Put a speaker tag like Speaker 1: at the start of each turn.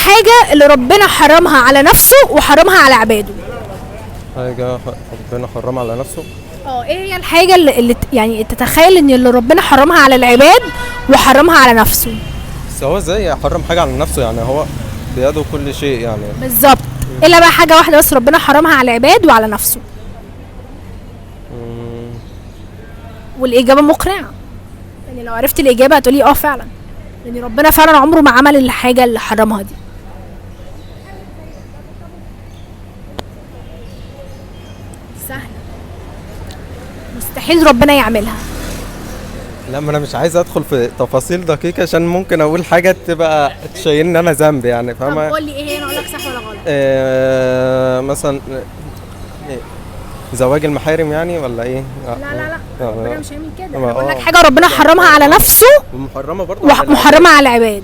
Speaker 1: الحاجة اللي ربنا حرمها على نفسه وحرمها على عباده؟
Speaker 2: حاجة ربنا حرمها على نفسه.
Speaker 1: ايه هي الحاجة اللي يعني تتخيل ان اللي ربنا حرمها على العباد وحرمها على نفسه؟
Speaker 2: بس هو ازاي يحرم حاجة على نفسه؟ يعني هو بيده كل شيء يعني.
Speaker 1: بالظبط. الا بقى حاجة واحدة بس ربنا حرمها على العباد وعلى نفسه. والإجابة مقنعة، يعني لو عرفت الإجابة هتقولي فعلا، يعني ربنا فعلا عمره ما عمل الحاجة اللي حرمها دي. سهلة، مستحيل ربنا يعملها.
Speaker 2: لا، ما انا مش عايز ادخل في تفاصيل دقيقة عشان ممكن اقول حاجة تبقى تشيلني انا ذنب يعني،
Speaker 1: طب
Speaker 2: فاهمة؟
Speaker 1: قول لي ايه هي، انا اقول لك صح ولا غلط.
Speaker 2: مثلا زواج المحارم يعني، ولا ايه؟
Speaker 1: لا ربنا مش هيعمل كده.
Speaker 2: ما-
Speaker 1: بقول لك حاجة ربنا حرمها على نفسه
Speaker 2: ومحرمة برضه
Speaker 1: ومحرمة على العباد.